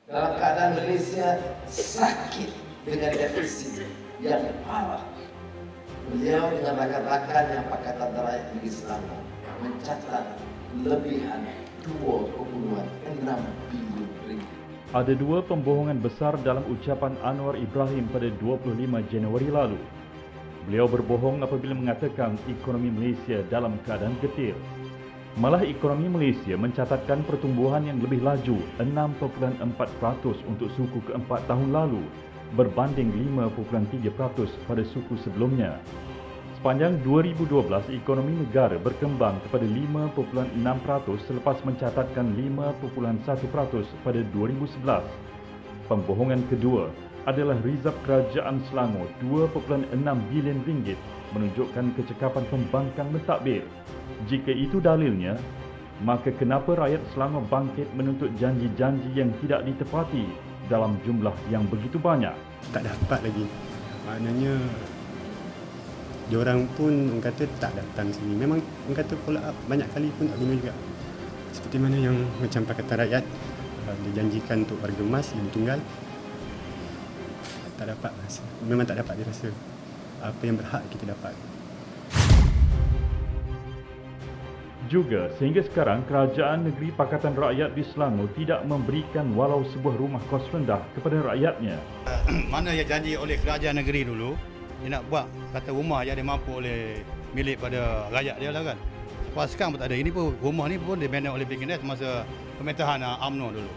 dalam keadaan Malaysia sakit dengan defisit yang parah. Beliau dengan rakan-rakannya Pakatan Rakyat Negeri Selangor mencatat lebihan 2,6 bilion ringgit. Ada dua pembohongan besar dalam ucapan Anwar Ibrahim pada 25 Januari lalu. Beliau berbohong apabila mengatakan ekonomi Malaysia dalam keadaan getir. Malah ekonomi Malaysia mencatatkan pertumbuhan yang lebih laju 6.4% untuk suku keempat tahun lalu berbanding 5.3% pada suku sebelumnya. Sepanjang 2012, ekonomi negara berkembang kepada 5.6% selepas mencatatkan 5.1% pada 2011. Pembohongan kedua adalah rizab kerajaan Selangor 2.6 bilion ringgit menunjukkan kecekapan pembangkang mentadbir. Jika itu dalilnya, maka kenapa rakyat Selangor bangkit menuntut janji-janji yang tidak ditepati dalam jumlah yang begitu banyak? Tak dapat lagi. Maknanya diorang pun orang kata tak datang sini. Memang orang kata follow up banyak kali pun tak guna juga. Seperti mana yang macam Pakatan Rakyat dijanjikan untuk warga emas yang tunggal, tak dapat rasa. Memang tak dapat dirasa apa yang berhak kita dapat. Juga sehingga sekarang kerajaan negeri Pakatan Rakyat di Selangor tidak memberikan walau sebuah rumah kos rendah kepada rakyatnya. Mana yang janji oleh kerajaan negeri dulu, dia nak buat kata rumah yang dia mampu oleh milik pada rakyat dia lah kan. Lepas sekarang pun tak ada. Ini pun rumah ni pun dibina oleh BKNS masa pemerintahan UMNO dulu.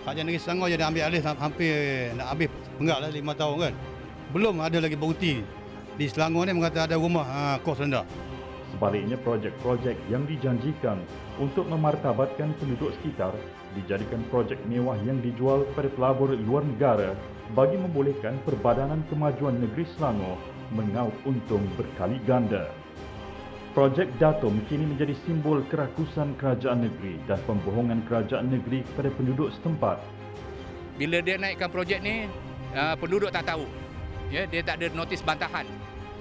Kerajaan negeri Selangor jadi ambil alih hampir nak habis penggak lah 5 tahun kan. Belum ada lagi bukti di Selangor ni mengata ada rumah kos rendah. Sebaliknya, projek-projek yang dijanjikan untuk memartabatkan penduduk sekitar dijadikan projek mewah yang dijual pada pelabur luar negara bagi membolehkan Perbadanan Kemajuan Negeri Selangor mengaup untung berkali ganda. Projek Datum kini menjadi simbol kerakusan kerajaan negeri dan pembohongan kerajaan negeri kepada penduduk setempat. Bila dia naikkan projek ni, penduduk tak tahu. Ya, dia tak ada notis bantahan.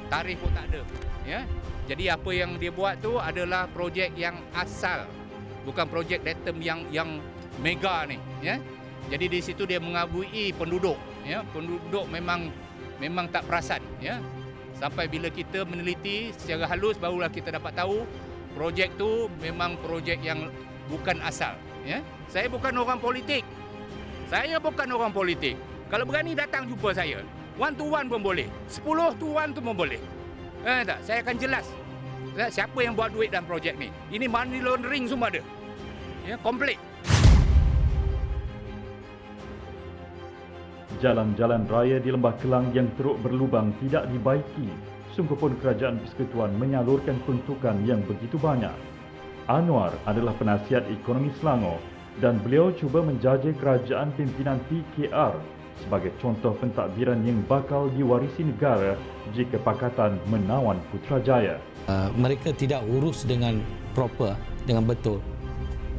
Tarikh pun tak ada. Ya. Jadi apa yang dia buat tu adalah projek yang asal, bukan projek datum yang mega ni, ya. Jadi di situ dia mengabui penduduk, ya. Penduduk memang tak perasan, ya. Sampai bila kita meneliti secara halus barulah kita dapat tahu projek tu memang projek yang bukan asal, ya. Saya bukan orang politik. Saya bukan orang politik. Kalau berani datang jumpa saya, 1 to 1 pun boleh, 10 to 1 tu pun boleh. Tak, saya akan jelas siapa yang buat duit dalam projek ni. Ini money laundering semua ada. Ya, komplit. Jalan-jalan raya di Lembah Kelang yang teruk berlubang tidak dibaiki. Sungguh pun kerajaan persekutuan menyalurkan peruntukan yang begitu banyak. Anwar adalah penasihat ekonomi Selangor dan beliau cuba menjajah kerajaan pimpinan PKR sebagai contoh pentadbiran yang bakal diwarisi negara jika Pakatan menawan Putrajaya. Mereka tidak urus dengan proper, dengan betul.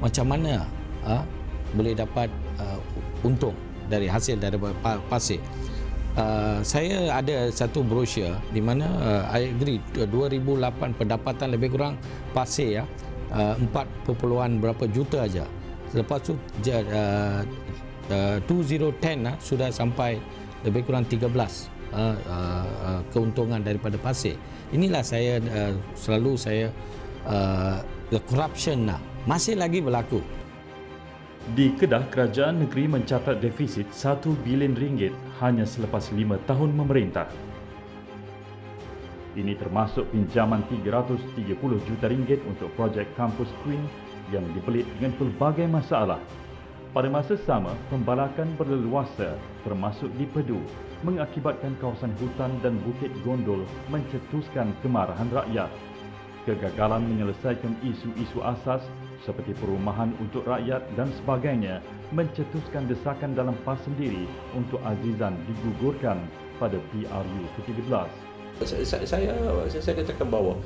Macam mana boleh dapat untung dari hasil daripada pasir. Saya ada satu brosur di mana I agree 2008 pendapatan lebih kurang pasir 4 berapa juta aja. Lepas tu 2010 sudah sampai lebih kurang 13 keuntungan daripada pasir. Inilah saya selalu the corruption masih lagi berlaku. Di Kedah, kerajaan negeri mencatat defisit 1 bilion ringgit hanya selepas 5 tahun memerintah. Ini termasuk pinjaman 330 juta ringgit untuk projek kampus Queen yang dibelit dengan pelbagai masalah. Pada masa sama, pembalakan berleluasa termasuk di Pedu mengakibatkan kawasan hutan dan Bukit Gondol mencetuskan kemarahan rakyat. Kegagalan menyelesaikan isu-isu asas seperti perumahan untuk rakyat dan sebagainya mencetuskan desakan dalam PAS sendiri untuk Azizan digugurkan pada PRU ke-13. Saya katakan bahawa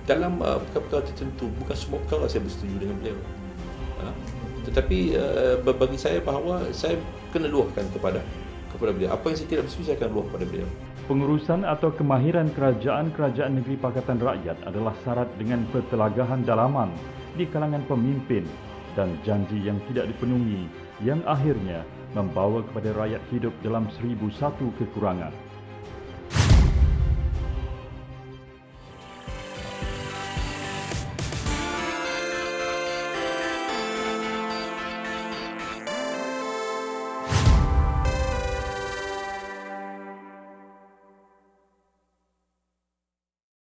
dalam perkara-perkara tertentu bukan semua perkara saya bersetuju dengan beliau. Tetapi bagi saya bahawa saya kena luahkan kepada beliau. Apa yang saya tidak bersetuju saya akan luah kepada beliau. Pengurusan atau kemahiran kerajaan negeri Pakatan Rakyat adalah syarat dengan pertelagahan dalaman di kalangan pemimpin dan janji yang tidak dipenuhi yang akhirnya membawa kepada rakyat hidup dalam 1001 kekurangan.